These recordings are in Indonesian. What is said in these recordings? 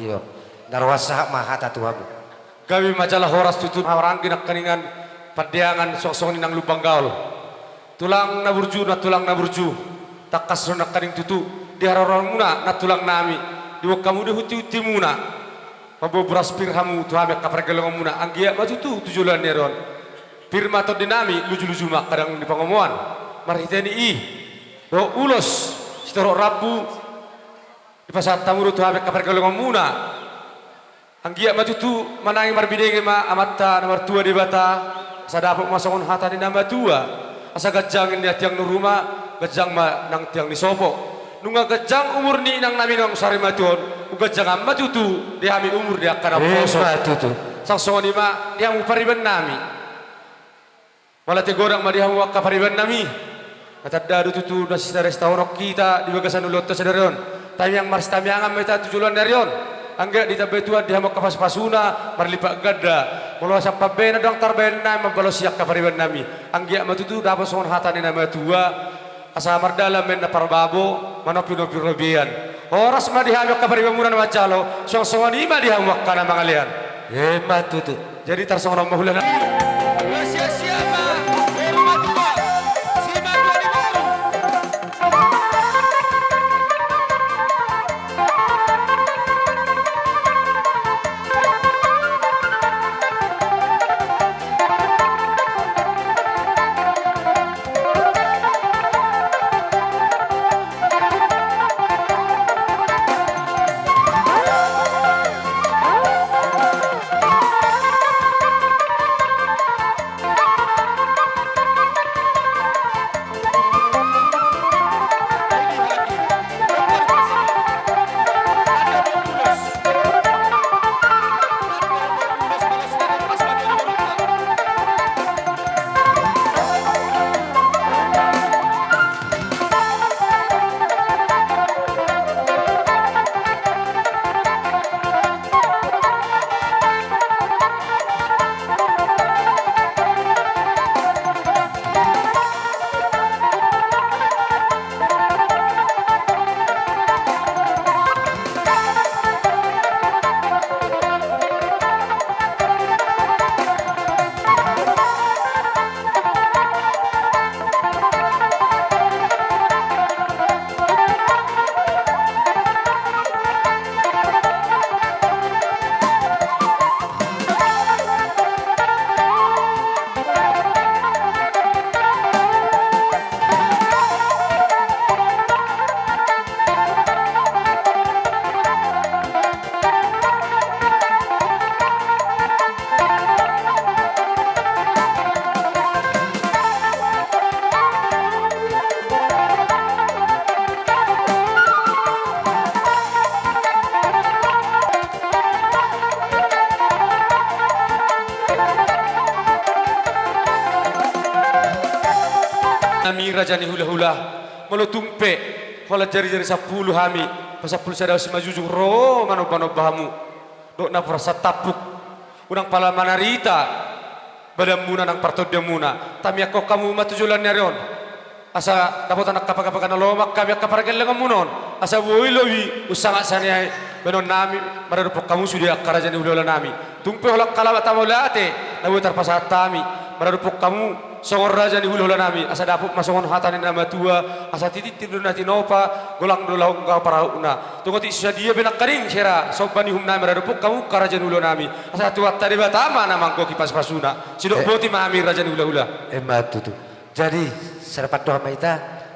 iyo narwasa mahata tuhamu Kami majalah horas tutun orang ginak kaningan padiangan sok-sok nang lubang gaul. Tulang naburju na tulang naburju. Takas nak kaning tutu di hararan muna na tulang nami. Di kamu di huti-huti muna. Pabo beras pirhamu tu hamek kapergelong muna. Anggia batu tu tujulan neron. Pirma to dinami luju-luju mak kadang di pangomuan. Marhiteni ih. Do ulos setoro rabu di pasar tamuru tu hamek kapergelong muna. Anggia maju tu manangi marbidege ma amatta nomor tua di bata sadapok masongon hata di nama tua asa gajang ni tiang nuruma gajang ma nang tiang ni sopo nunga gajang umur ni nang nami nang sari matuon gajang maju tu dia ami umur dia kana poso tu sang songoni ma dia mu pariban nami malah te gorang ma dia mu wakka pariban nami kata dadu tu nasi restoran kita di bagasan ulotto sederon tapi yang mars tamiangan meta tujuan darion angga di tabe tuan dia mau kapas pasuna marlipak gada kalau sampai bena dong tarbena membalos siak kapariban nami anggia matutu dapat songon hatani nama tua asa mardala men na parbabo manopino pirobian horas ma dihamuk kapariban munan wacalo song songon ima dihamuk kana mangalian matutu jadi tarsongon mahulan Nami raja ni hula-hula malu tumpe hola jari-jari 10 hami pasapul sada semajujung ro mano bahamu dok na prasa tapuk urang pala manarita badamuna nang partodya muna tami ako kamu matujulan narion asa dapat anak kapag-kapag lomak kami kaparagel lang munon asa woilowi usanga sanay benon nami mararupok kamu sudia karaja ni hula nami tumpe hola kalawat amolate nabutar pasatami mararupok kamu songor raja ni hulu nami asa dapuk masongon hatani nama tua asa titit tidur nati nopa golang dolau engkau parauna tunggu ti dia benak kering sera sobani hum nami radupuk kamu karaja hulu nami asa tua tadi batama namang ko kipas pasuna sidok boti mami raja ni hula matutu jadi serpat doa maita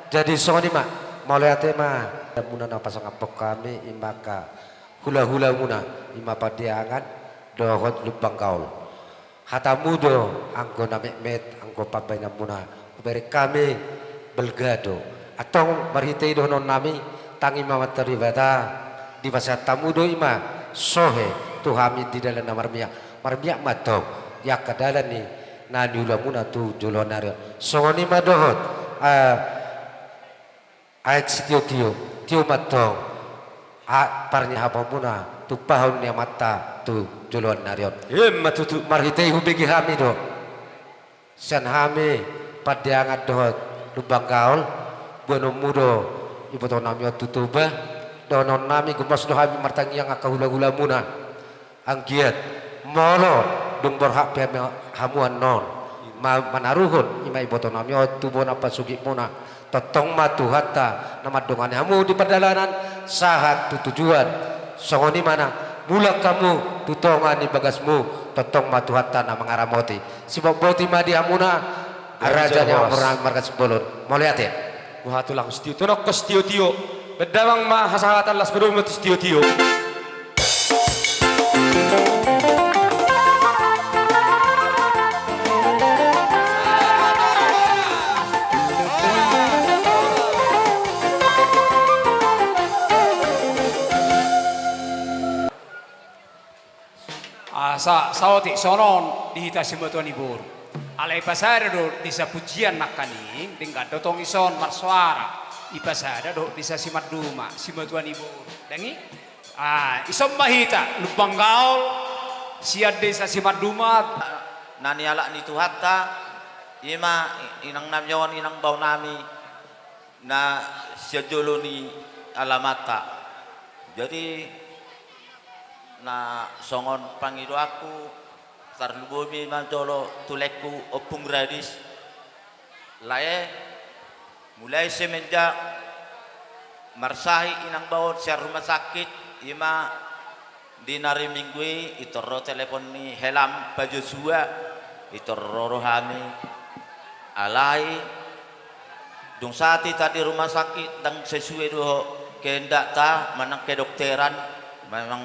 jadi songoni ma mauleate ma muna na pasang apok kami imaka hula-hula muna ima padiangan dohot lubang gaul hatamudo angko namek angko pabai namuna beri kami belgado atau barhitei donon nami tangi mama teribata di pasar tamudo ima sohe tu hami di dalam marmia matong ya kadalan ni nani ulamuna tu jolonario songoni madohot aek sitio tio matong parnya apa muna tu pahun ni mata tu joluan narion matutu marhitei hubigi hami do san hami padiangat dohot lubang gaul buano mudo ibu to namio tutuba donon nami gumas dohami martangi yang akahula-hula muna anggiat molo dung berhak pihak hamuan non manaruhun imai boto nami tubuh napa sugi muna totong matu hatta nama dongan hamu di perjalanan sahat tujuan songoni mana mulak kamu tutongan di bagasmu totong matu hatta nama ngaramoti sibok boti madi hamuna arajanya orang markas bolon molihat ya Wah tulang stio tunok ko stio tio bedawang ma hasahatan las bedung mati stio tio Saoti sonon dihita simatuan ibur. Alai pasada do disa pujian nakani dingga dotong ison marsuara. Ipasada do disa simat duma simatuan ibur. Dangi ison mahita lubang gaul siad desa simat duma nani ala ni tuhatta ima inang namyawan inang bau nami na sejoloni alamata. Jadi na songon pangido aku tarlubomi manjolo tuleku opung radis lae mulai semenjak marsahi inang bawon siar rumah sakit ima dinari minggu itorro telepon ni helam baju sua itorro rohami alai dung sati tadi rumah sakit dang sesuai doho kehendak ta manang kedokteran memang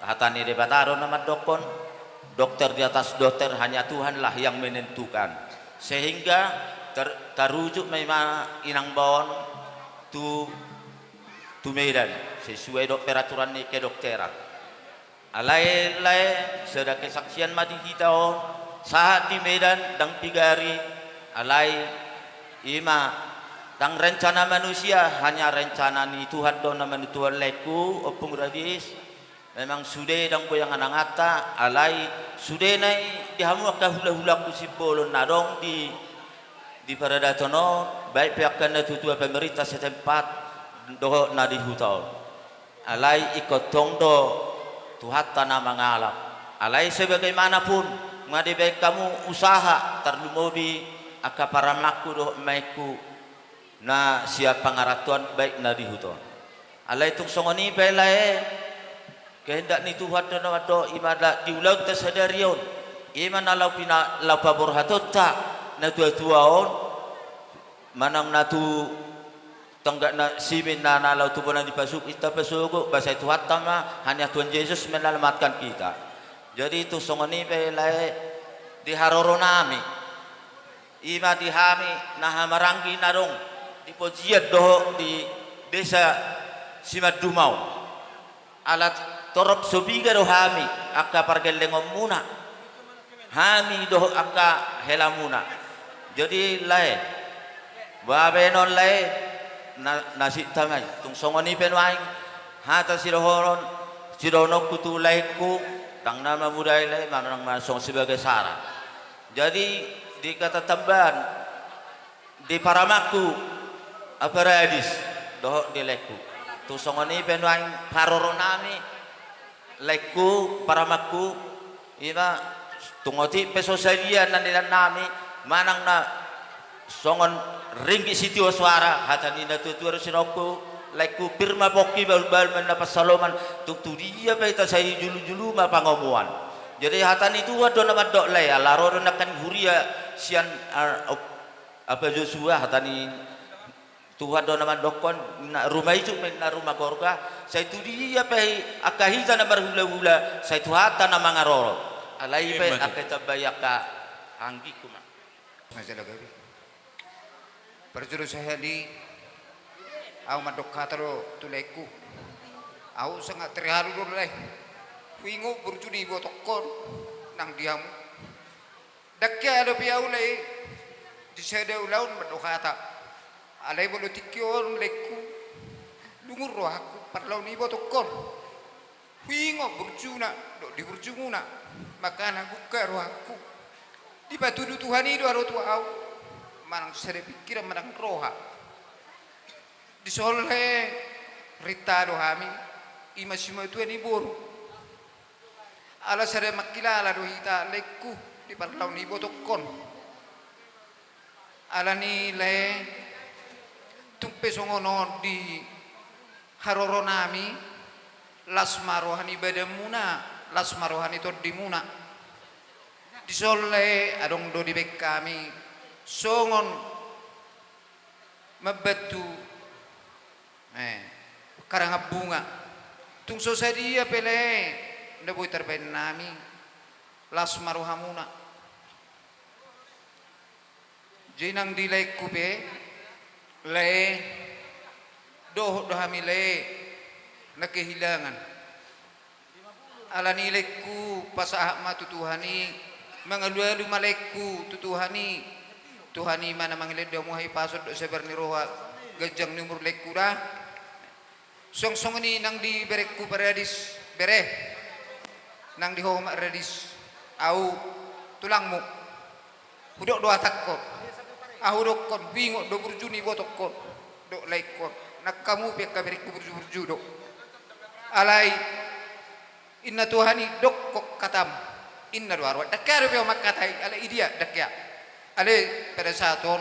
hatani de bataro nama dokon dokter di atas dokter hanya Tuhanlah yang menentukan sehingga terujuk memang inang bawon tu Medan sesuai dok peraturan ni kedokteran alai sudah kesaksian mati kita saat di Medan dang pigari alai ima dang rencana manusia hanya rencana ni Tuhan dona menutuan leku opung radis memang sudah dang boyang anangata alai sudah nai dihamu akahula-hula kusibolon nadong di paradatono baik pihak kena tutua pemerintah setempat doh nadi hutau alai ikut tongdo tuhat tanah mengalap alai sebagaimanapun ngadi baik kamu usaha terlumobi akaparamaku doh maiku na siap pangaratuan baik nadi hutau alai tuk songoni belai kehendak ni Tuhan dan wado ibadah diulang tersadarion iman alau pina lau pabor hatota na tua-tuaon manang natu tonggak na simin na lau tu bonan dipasuk ita pasugo bahasa Tuhan tama hanya Tuhan Yesus menyelamatkan kita jadi itu songoni belai di haroro nami ima dihami nah marangi narong di pojiat doho di desa Simat Dumau alat torop sobiga do hami akka pargelengom muna hami do akka helamuna jadi lae babe non lae nasi tamai tung songoni penwaing hata sirohoron sironok kutu laiku tang nama budaya lae manang masong sebagai syarat jadi di kata tamban di paramaku aparadis do di laiku tung songoni penwaing paroronami laiku paramaku ina tungoti pesosalian nandilan nami manang na songon ringgi sitio suara hatani na tutur sinoku laiku pirma poki bal-bal menapasaloman tuktu dia baita saya julu-julu ma pangomuan jadi hatani itu ado nama dok lay alaro nakan huria sian apa Joshua hatani Tuhan do nama dokon na rumah itu na rumah gorga saya tu dia pe akahita na barhula-hula saya tu hata na mangaroro alai pe akata bayaka anggi kuma masalah gabi perjuru saya di au madok kataro tuleku au sangat terharu dulu leh wingu burjuni botokon nang diamu dakya ada piau leh di sede ulaun madok kata alai bolu tikyon leku lungur roh aku parlau ni botokor wingo burjuna do di burjunguna makana buka roh aku di patudu Tuhan itu aro tu au manang sere pikiran manang roha di soleh Rita do hami ima sima tu ni boru ala sare makilala do hita lekku di parlau ni botokon ala ni le tumpe songono di haroronami lasmarohani badamuna lasmarohani todimuna disolle adong do di bekkami songon mabatu karanga bunga tung sosadia pele nda boy terbain nami lasmarohamuna jinang dilek kupe le doh hami le na kehilangan ala nilaiku pasah matu Tuhani mangalu malaiku tutuhani Tuhani mana mangilid do muhay pasod do seberni roha gajang numur lekku dah song ni nang di berekku paradis bere nang di homa radis au tulangmu hudok do atakko ahudok kon bingo do burjuni botokko do laikko nak kamu pek berekku burju do alai inna Tuhani dok kok katam inna do arwa dakar pe makatai ala idia dakya ale pada saton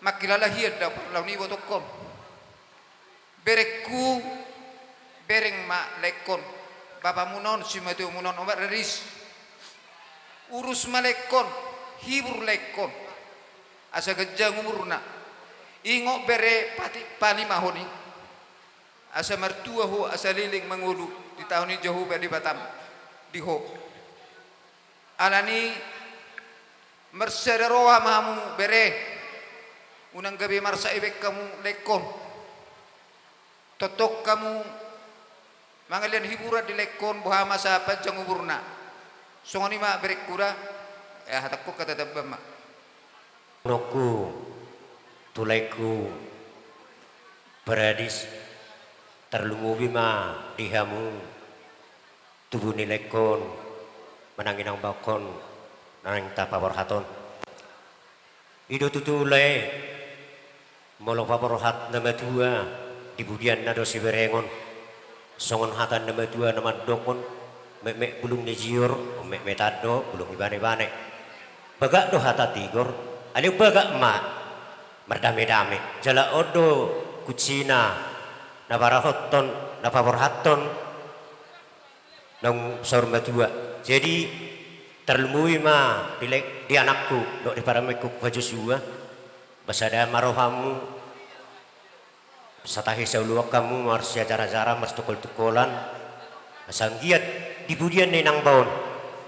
makilala hiad da launi botokko berekku bereng ma lekon bapa munon simatu munon obat radis urus malekon hibur lekon asa gejang umurna ingok bere pati pali mahoni asa mertua ho asa liling mangulu di tahun ini jauh di Batam di ho alani merseroa mamu bere unang gabi marsa ibek kamu lekon totok kamu mangalian hiburan di lekon buha masa panjang umurna songoni ma berek kura hatakku kata dabam ma noku tulaiku paradis terlumubi ma dihamu tubuh ni lekon menangin ang bakon nang tapapor haton ido tutulai molo papor hat nama dua dibudian nado si berengon songon hatan nama dua nama dokon mek bulung nejior mek metado bulung ibane-bane bagak do hata tigor ali bagak ma merdame-dame jala odo kucina nabarahoton napaborhaton nang sorma dua jadi terlumui ma di anakku dok di parameku fajusua basada marohamu satahi sauluak kamu marsya cara-cara mars tukol-tukolan asanggiat dibudian nang baon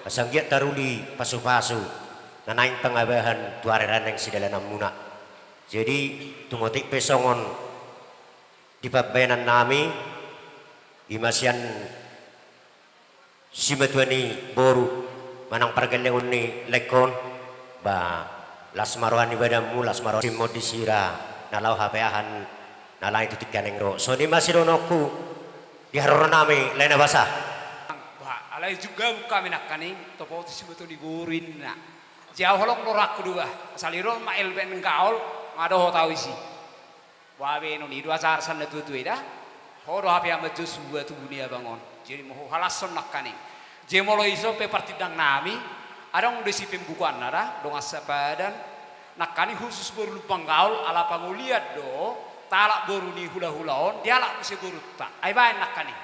asanggiat taruli pasu-pasu nanaing pengabahan tuareran yang sidalana muna jadi tumotik pesongon di pabenan nami imasian simatuani boru manang pargalengon ni lekon ba lasmarohan ibadamu lasmarohan simodisira nalau hapeahan nalai tutik kaneng ro so ni masih donoku di haroron nami lain basah Wah, alai juga kami nak kaning topo disebut di burin nak jauh holong lorak kedua saliro mail ben gaul ngado tahu isi wabe no ni dua car sana tu ida horo hape amat jus buat dunia bangun jadi mau halason nak kaning jemolo iso pe partidang nami adong desi pembukuan nara dong asapadan nak kaning khusus baru lupang gaul ala panguliat do talak boru ni hula-hulaon dialak mesti boru tak ai bae nak kaning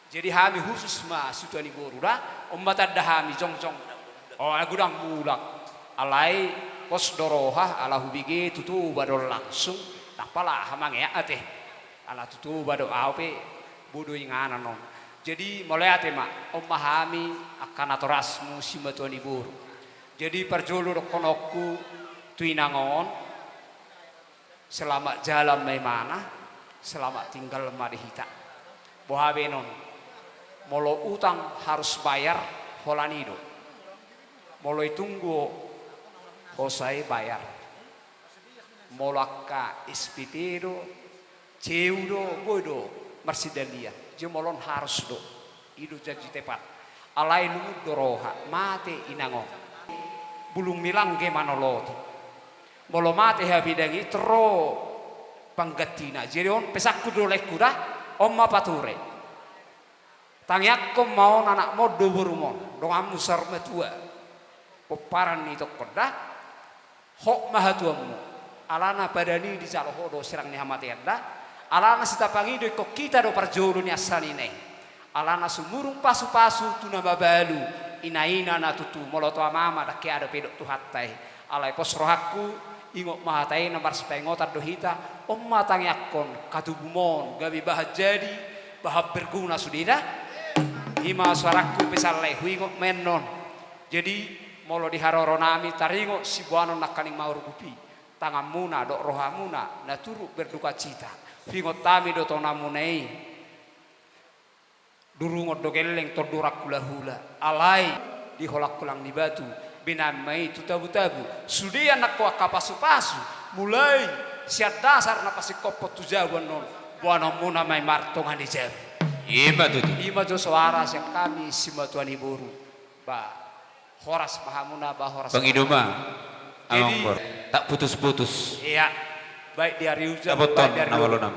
jadi hami khusus ma sutani boru da ummata dahami jong-jong oh agudang mulak alai pos doroha ala hubige tutu badol langsung tak pala hamang ya ate ala tutu bado aupe bodo ingana non jadi mulai ate ma ummahami akan atorasmu simatoni boru jadi perjolo konoku tuinangon selamat jalan memana selamat tinggal marihita bohabe non molo utang harus bayar holanido molo itunggu hosai bayar molaka SPP do ceudo bodo marsidalia jemolon harus do idu jadi tepat alai lumut doroha mate inango bulung milang ge manoloti molo mate habidangi tro panggatina jadi on pesakku dolek kuda omma pature tangiakko mau anak modo burumon dong amu sarma tua peparan itu koda hok mahatuamu alana badani di calo hodo serang ni hamati anda alana sitapangi do kok kita do parjolo ni asani ne alana sumurung pasu-pasu tuna babalu ina na tutu moloto amama dake ada pedok tu hatai alai posrohaku ingok mahatai nomor sepengotar dohita omma tangiakon katubumon gabi bahajadi bahab berguna sudida ima suaraku pesalai huingok menon jadi molo di haroro nami taringo si buano nakaning maur kupi tangamuna dok rohamuna na turu berduka cita huingok tami do tonamunei durungot do geleng todurak hula-hula alai di holak kulang di batu binamai tu tabu-tabu sudia nak kuah kapasu-pasu mulai siat dasar na pasi kopot tu jawan non buana muna mai martongan di jab ima jo suara yang kami sima tuan iburu ba horas mahamuna ba horas pengiduma jadi tak putus-putus iya baik dia riuja aboton baik dia nawalonam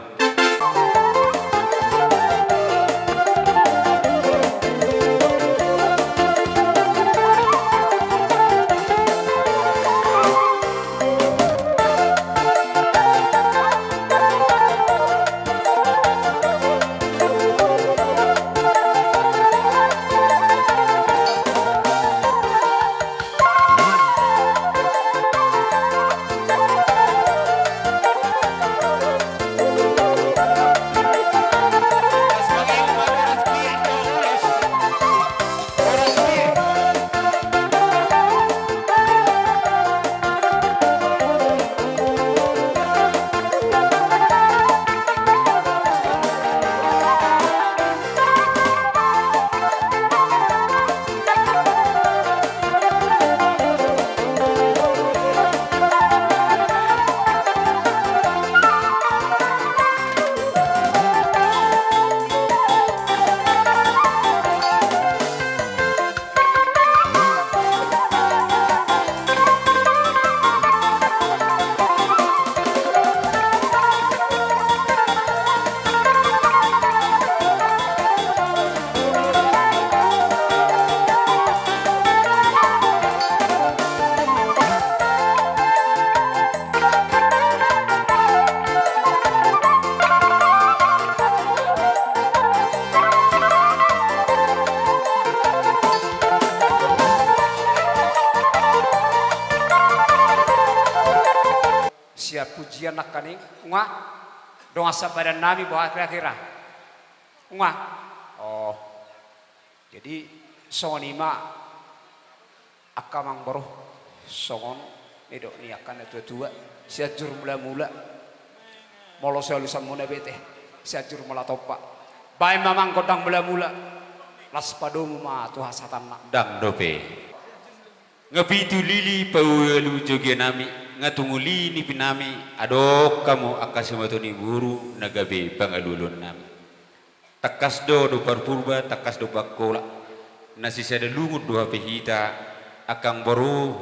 siap pujian nak kaning unga dong asa badan nami bawa kira-kira unga oh jadi songon ima akamang boroh songon edok ni akan tua-tua siajur mula-mula molo selusan muna bete siajur mula topa bae mamang kodang mula-mula las padomu ma tuha satan nak dang dope ngapitu lili pawalu joge nami ngatunguli ni pinami adok kamu akasimatoni buru nagabe pangalulun nami takas do parpurba takas do bakola nasi sada lungut do hita akang baru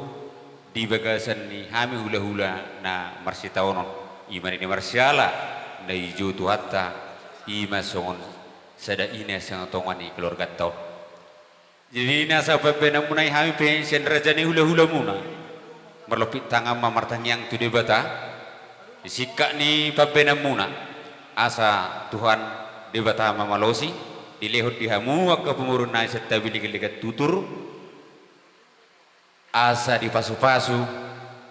di bagasan ni hami hula-hula na marsitawonon iman ini marsiala na ijo tuhatta ima songon sada ina sang tongani keluarga tau jadi nasa pepena munai hami pensian rajani hula-hula muna merlepit tangan mamartang yang tu debata disika ni pepena muna asa Tuhan debata mamalosi dilehut dihamu ke pemurun nai setabili kelikat tutur asa dipasu-pasu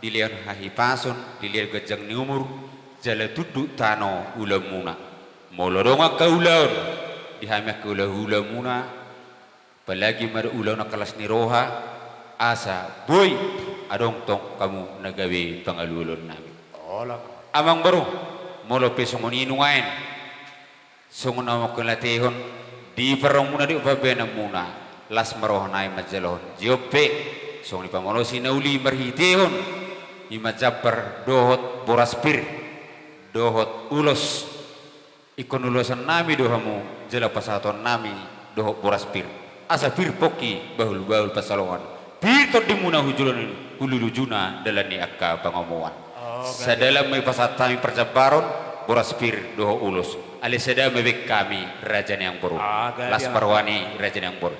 dilihat hahi pasun dilihat gajang ni umur jala tuduk tano ulam muna molodonga ka ulaun dihamia ka ulah muna apalagi mara ulang na kelas ni roha asa boy adong tong kamu nagawe pangalulon namin amang baru molo pesongon inungain songon amang kelatihon di parang muna di upabena muna las maroh naik majalon jope songon ipamolosi na uli marhitihon imajabar dohot boraspir dohot ulos ikon ulosan nami dohamu jela pasaton nami dohot boraspir asa pir poki bahul pasalongan pir di muna hujulun hululujuna dalani akka pangomuan sadalam may pasatami percabaron boraspir doho ulus ale seda mebek kami raja yang boru las parwani raja yang boru.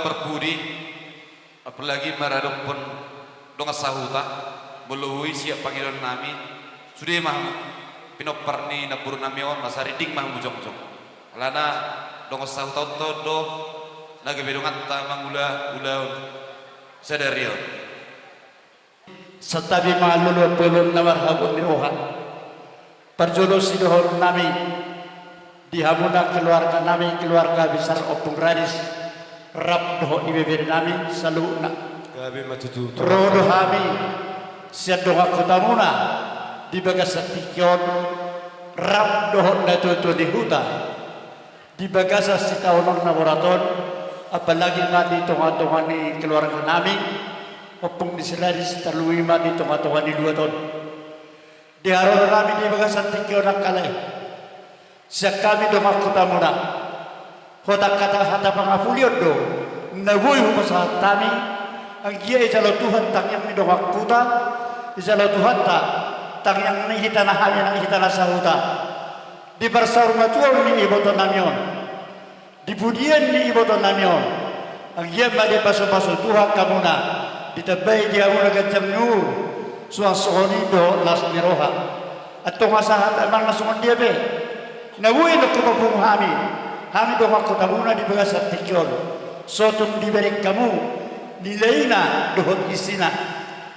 Perpudi apalagi maradong pun donga sahuta meluhui siap panggilan nami sudah mah pinoparni na puro nami on masari ding mah mujong-jong alana donga sahuta todo nagebedongan ta mangula ulaun sadario setabi malulu pelun nawar habun miroha perjodoh sidohor nami dihamuna keluarga besar Opung Radis rap doho ibebir nami saluna Gabi matutu. rodo hami siat doha kutamuna di bagas satikyon rap doho natutu di huta di bagasa sitaonon naboraton apalagi mati tonga-tonga ni keluarga nami Opung di Radis terlui mati tonga-tonga ni 2 tahun di harono nami di bagas satikyon nakalai siak kami doha kutamuna hotak kata hata pangapulion do nabui humasa tami ang gia ijalo Tuhan tak yang midowak kuta ijalo Tuhan tak yang nihita na hanya nang hita na sahuta di barsar matuon ni iboto namion di budian ni iboto namion ang gia madi paso-paso Tuhan kamuna ditabay dia muna gajam nur suang sohoni do las miroha atau masahat amang nasungon dia be nabui no kupapung Hami doa kotamuna di bagasat tikyon sotun diberi kamu nilaina dohot isina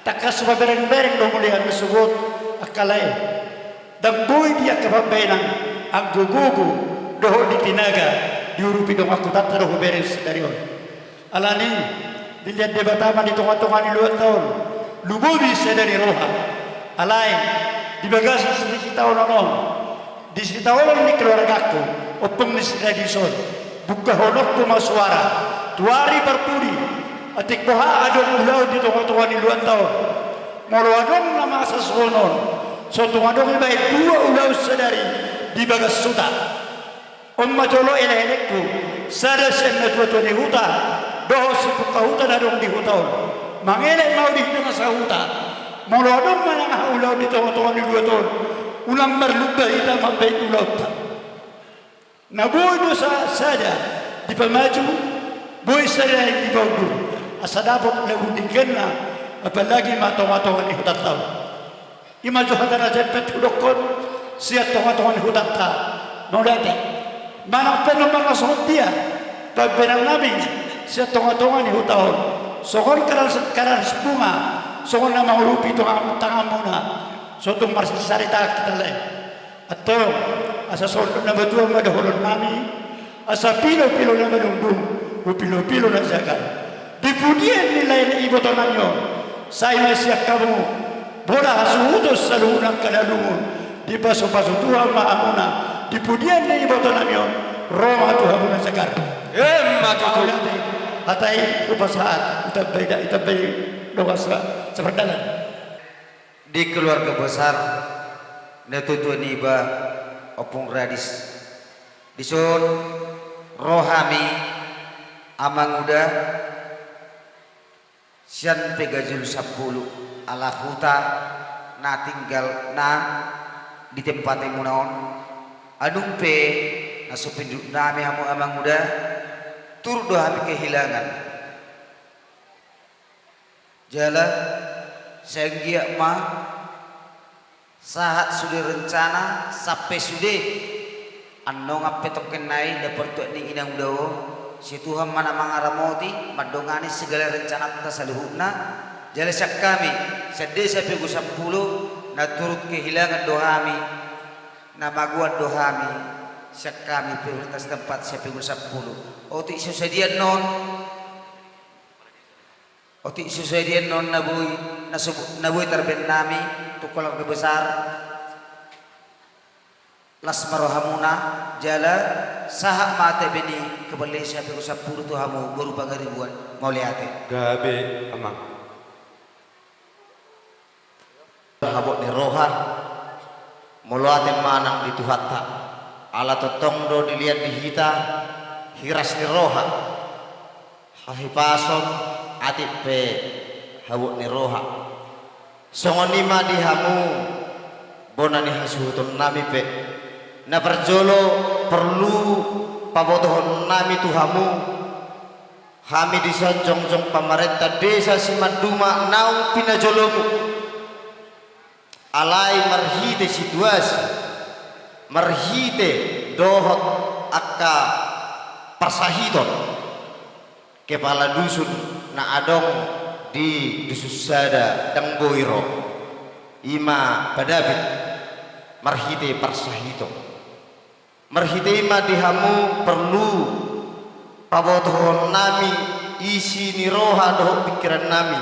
takas bereng-bereng do mulian mesubut akalai dan boy dia kapabenang ang gugugu dohot di tinaga diurupi doa kotata dohot beres dari on alani dilihat debatama di tonga-tonga ni 2 tahun lububi sedari roha alai di bagasat sedikit tahun on di sitawon ni keluargaku Opung ni Radison buka honok kuma suara tuari perpudi atik boha adong ulau di tonga-tonga ni 2 tahun molo adong nama sasonon so tonga adong ibai 2 ulau sedari di bagas suta omma jolo ele-eleku sada sen na tua ni huta doho si buka huta adong di huta mangele mau di sa huta molo adong manang ulau di tonga-tonga ni 2 tahun ulang merlubah kita mampai ulau tak nabuy dosa saja di pemaju boy saja di bawah asadapot nagundingken na apalagi matong-matong ni hutataw imaju hadana jempet hudokon siya tong-tong ni hutata nodate manang peno mga sotia pagbenang namin siya tong-tong ni hutahon sokon karal bunga sokon na maulupi itong tangan muna so itong marsasarita kita lang atau asa sondo na batuang madahulon nami asa pilo-pilo na madungdung pilo-pilo na zakat dipudian nilai na iboto nanyo say masyak kamu bola hasuhutos sa lunang kalalungon di paso-paso Tuhan maamuna dipudian na iboto nanyo Roma Tuhan muna zakat matutul hatay upasahat itabay dokas sa perdalan Di keluarga besar Netutu Niba Opung Radis Disun Rohami Amanguda Sian Pegajul 10 ala huta na tinggal na di tempat yang munaon anumpe na supinduk nami hamu amang muda tur do kami kehilangan jala senggia ma saat sudah rencana sampai sudah anu ngape token nai dapat tuh ning inang dawo si Tuhan mana mangaramoti madongani segala rencana kita saluhuna jala sak kami sedesa pegu 10 na turut kehilangan dohami na maguan dohami sak kami prioritas tempat saya pegu 10 oti susedian non oti susedian non nabuy tarben nami tukolang besar las marohamuna jala sahak mate beni kebeli siapa ku 10 tu hamu berupa ribuan mauliate gabe amang habok ni roha muluate manang di tuhatta ala totong do dilihat di hita hiras ni roha hahipason atipe habok ni roha songonima di hamu bonani hasuhutun nami pe na perjolo perlu pabotohon nami tuhamu kami disonjong-jong pamarenta desa Simaduma naung pinajolomu alai marhite situasi marhite dohot akka persahiton kepala dusun na adong di dususada dang boiro ima padabit marhite persahito marhite ima dihamu perlu pabotohon nami isi niroha doh pikiran nami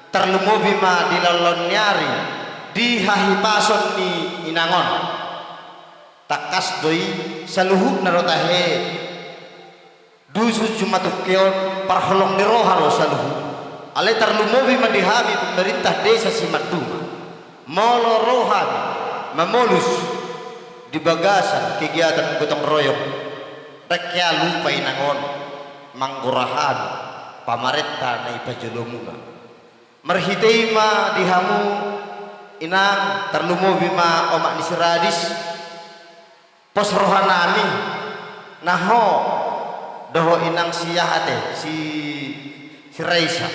terlumobi ma dilalon nyari di hahipason ni inangon takas doi saluhu narotahe dusu cuma tukeon parholong niroha lo saluhu ale terlumobi ma dihami pemerintah desa Simaduma molo rohan memolus di bagasan kegiatan gotong royong rekya lupa inangon manggurahan pamarenta na ipajolomuna merhiteima dihamu inang terlumobi ma omak nisiradis pos rohanami naho doho inang siyahate si Raisa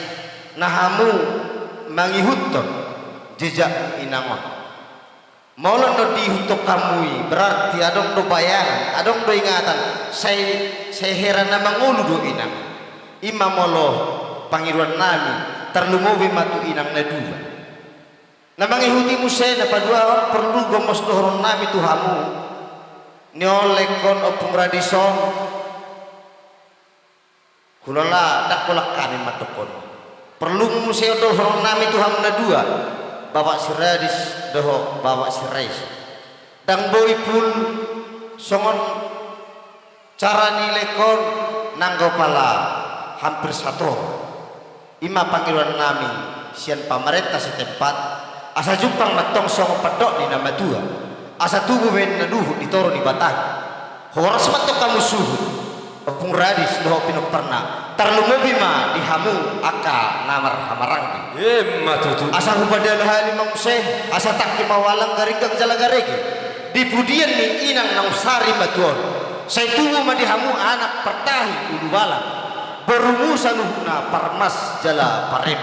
nahamu mangihutton jejak inangon maulon do dihutok kamui berarti adong do bayangan adong do ingatan saya heran na mangulu do inang imam molo pangiruan nami terlumobi matu inang na dua na mangihuti musay na padua perlu gomos dohron nami tuhamu niolekon opung radison kulala dakolak kami matokon perlu musay dohron nami tuhamu na dua bawa si Radis doho bawa si Raisa dang boi pun songon cara nilekon nanggo pala hampir satu ima panggilan nami sian pamarenta setempat asa jumpang matong songo padok di nama dua asa tubuh ben naduh ditoro di batang horas matok kamu suhu opung Radis doho pinok pernah terlumobi ma dihamu aka namar hamaranggi matutu asa hupadal hali mamse asa takki mawalang garinggang jalagarege di budian ni inang nausari matuon saya tunggu madihamu anak pertahi uluwalang berumusan huna parmas jala parem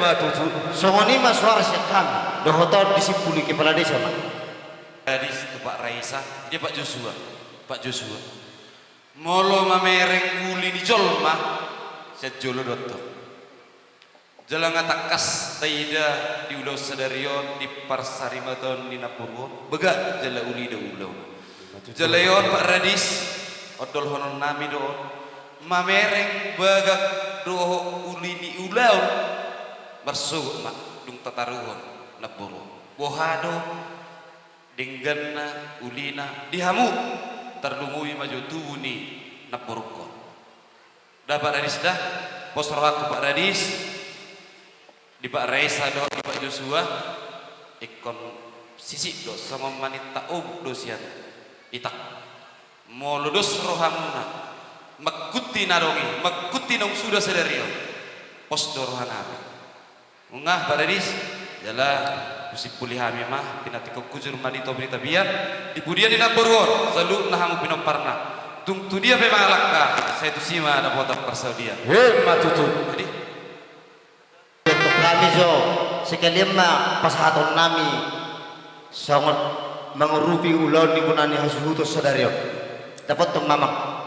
matutu songonima suara kami dohotor disipuli kepala desa mak Gadis itu Pak Raisa dia Pak Joshua molo mamereng uli di jolma sejolo dotto jalan ngatakas taida di ulau sadarion di parsarimaton di Napurwo bega jala uli do ulau jalayon Pak Radis odol honon nami do mamereng bagak do uli di ulau bersugut mak dung tataruhon Napurwo bohado dingganna ulina dihamu terlumui maju tuni Napurwo dapat Radis dah pos raku Pak Radis di Pak Raisa do di Pak Joshua ikon sisi do sama manita do sian itak mau lulus rohamuna makuti narongi makuti nong sudah sederio pos do rohanabi ngah Pak Radis jala Musi pulih hami mah pinati ko kujur manito berita biar di pudian di Namborwon selalu nahamu pinomparna tung tu dia memang lakka saya tu sima ada botak persaudia matutu jadi Untuk kami so sekalian ma pasahaton nami sangat mengurupi ulon di punani hasuhutus sadarion dapat tung mamang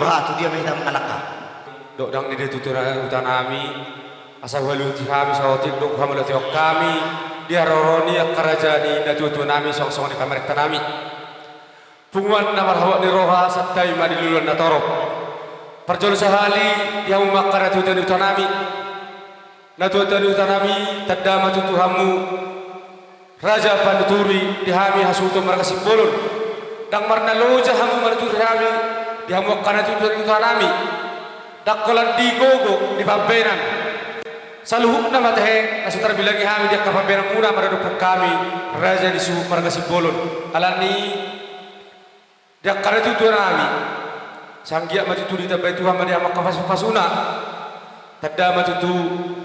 bahatu dia minta mengalahkan. Dok dang ni tuturan utanami asa walu ti kami sawotik dok hamala ti kami dia roroni kerajaan na tutunami song-song ni pamerintah nami. Punguan na marhawa ni roha satay madilulun na torop. Perjol sahali yang umakara tutunan utanami. Na tutunan utanami tadda matutuhamu Raja Panduturi dihami hasuto markasipulun. Dang marna loja hamu manuturi hami dihamu kana tutunan utanami. Dakkolan di gogo di pambenan saluhuk na matahe nasutar bilangi hami dia kapambenan muna maradupuk kami raja di suhu margasipolon alani dia kana tutunan nami sanggia matuturi tabai tuhan madia makapasuna tadda matutu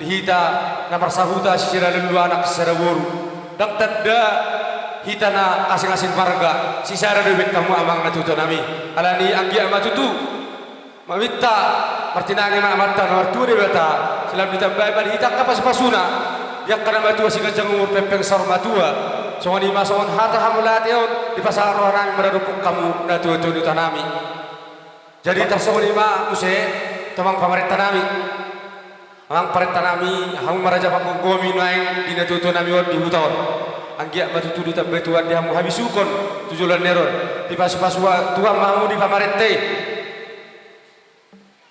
dihita na marsahuta sisira lulu anak sisara boru dan tadda hita na asing-asing marga sisara dewek kamu amang na tutunan nami alani anggia matutu Mamita martinangi na mata na arturi bata silam ditambay man hitak kapas pasuna yak kana matua si gajang umur pempeng sar matua songon ima songon hata hamulati on di pasar orang meradupuk kamu na tutu tanami jadi tersongon ima use tamang pamarenta nami ang parenta nami hamu maraja panggomi naing di na tutu nami on di hutawan anggia matutu ditambay tuan di hamu habisukon tujulan neron di pas-pasua tuan mau di pamarente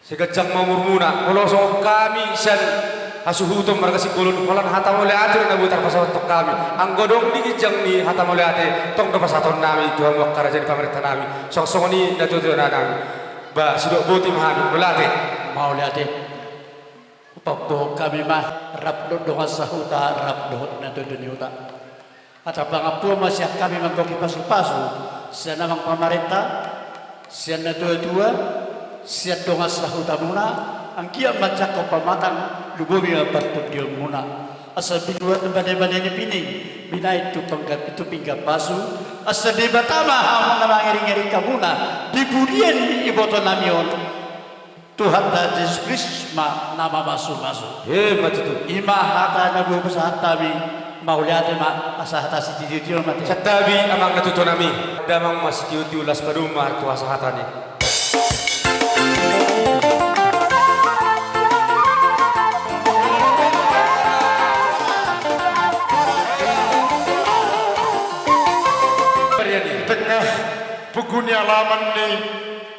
segajang mamurmuna kolosong kami sen asuhutum margasipulun kolan hatam oleh atur na butar pasawat tok kami anggodong di kijang ni hatam oleh ate tong do pasaton nami tuhan wakkara jadi pamerintah nami sok-sok ni natutu na nami ba sidok buti mahami melate mau lihat upapdo kami mah rabdo dengan sahuta rabdo na tuduni uta at pangapu masih kami manggoki pasu-pasu siya namang pamarenta siya na tua siya donga sahuta muna ang kia macak ko pamatang lububi nga patut dia muna asa binuat ng banay-banay ni pining binay itu panggat itu pingga pasu asa di batama hamang na mangiring-iring ka muna diburian ni iboto namion Tuhan da Yesus Kristus ma nama masu-masu matutu ima hata na buho sa hatabi mauliate ma asa hata si titiyo mati satabi amang natutu nami damang masitiyo-tiyo las paduma tuasa hatani Puguni alaman ni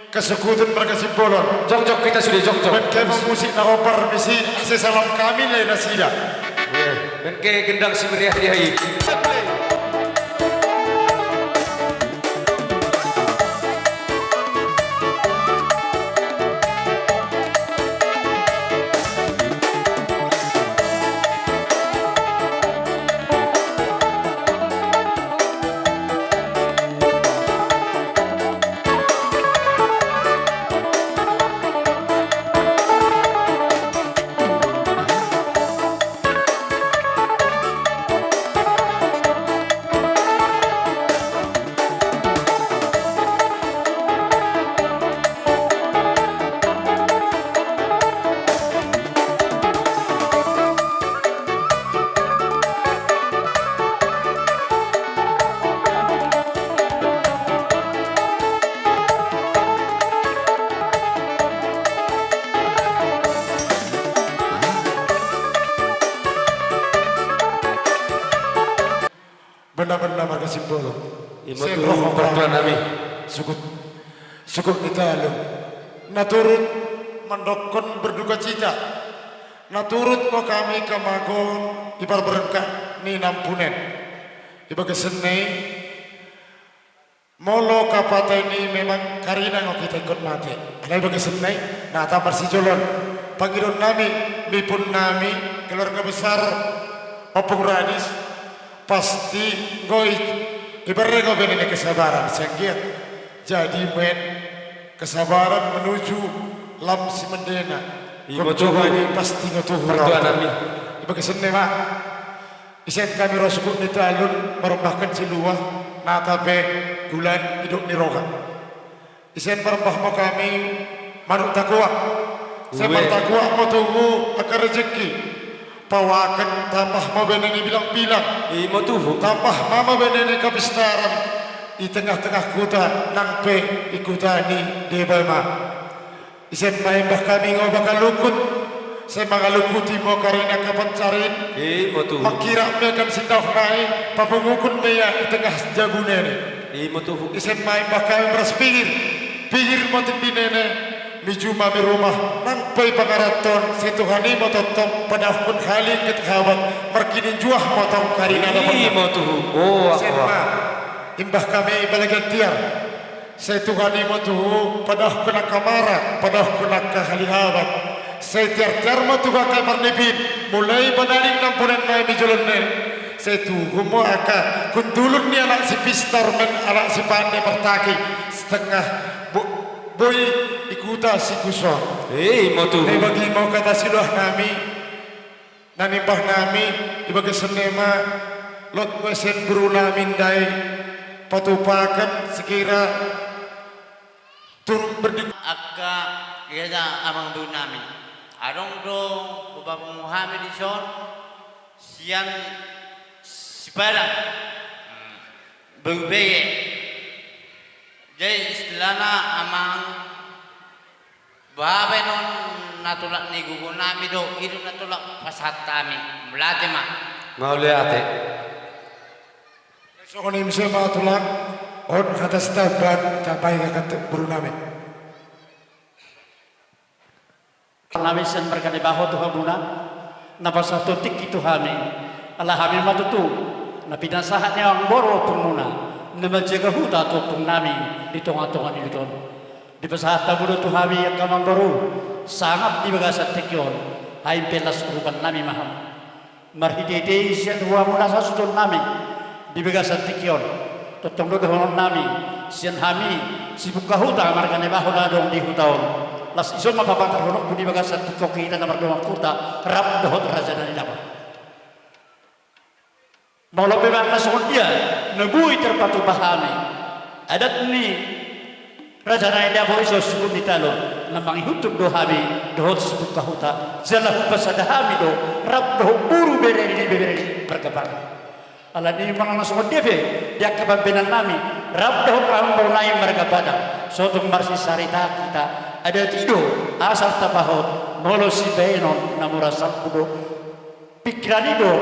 kesekutuan Margasipolon. Jok kita sudah jok. Benke musik na opar misi sesalam kami lai nasida. Benke gendang si meriah diai. Benda-benda marga simbolo. Imatu pertuan nami. Sukut di talum. Naturut mendokon berduka cita. Naturut ko kami kamagon ipar berengkah ni nampunen. Ibaga senai molo kapata ini memang karina ngo kita ikut mati. Ada ibaga senai nata parsijolon. Panggilan nami, mipun nami keluarga besar Opung Radis pasti ngoi ibarat kau benene kesabaran senggiat jadi men kesabaran menuju lam si mendena coba ini pasti ngotuh Pertuan nami. ibaga senai mak isen kami rosukut ni talun merembahkan siluah natape bulan hidup ni roga isen merembah mo kami manuk takwa saya bertakwa mau tunggu akan rezeki pawakan tambah mau beneni bilang-bilang Imatu tambah mama beneni kebistaran di tengah-tengah kota nangpe ikutani di Bama isen maimbah kami ngau bakal lukut saya mengalukuti mau karena kapancarin Imatu makira mekan sindah naik papungukun meya di tengah jabunene Imatu isen maimbah kami beras pinggir mau tindinene Mijuma mi rumah nangpai pangaraton situhani mototong pada pun kali ketikabat markinin juah motong karina dapat Imatu oh senma imbah kami balagan tiar situhani motuhu pada kena kamara pada kena kahalihabat setiar-tiar motuh kai parnipin mulai banaring nampunan mai mijolon ne setuhu mo aka kuntulun ni anak si pistar men anak si pandai pertaki setengah boy ikuta si kusor Imatu bagi mau kata siluah nami nanimbah nami ibagi senema lot wesen guru nami dai patupakan sekira turun berdik Akka kaya amang bu nami. Arong do Bapak Muhammad ison sian siparang berbeye. Jadi istilahnya amang babe non natulak ni gugu nami do itu natulak pasat kami melate mah. mau lihat besok ini bisa tulang on kata setabat capai kata guru nami Nami sen berkali baho Tuhan guna napa satu tik itu hami Allah hami matutu napi dan sahatnya ang boro pemuna nama jaga huta tu nami di tengah-tengah ini ton di pesat tabudu tu hami yang kamang baru sangat di bagasat tikyon hai pelas urupan nami maham marhidede siat dua munasa sutun nami di bagasat tikyon totong do honon nami sian hami sibuk kahuta margane baho dong di hutaon las ison mapapantar honok di bagasat tikok kita nomor dua kuta rap dohot raja dari dapat Maulah memang nasong dia nebui terpatu pahami adat ni raja naik dia boleh sosok di talon lamang hidup do hami dohot sebut kahuta jalan pasada hami do rap do buru bereri berkepang ala ni memang nasong dia dia kebabenan nami rap do kambau naik mereka padang sotung marsi sarita kita ada tido asal tapahot molo si benon namura sapudo pikiran itu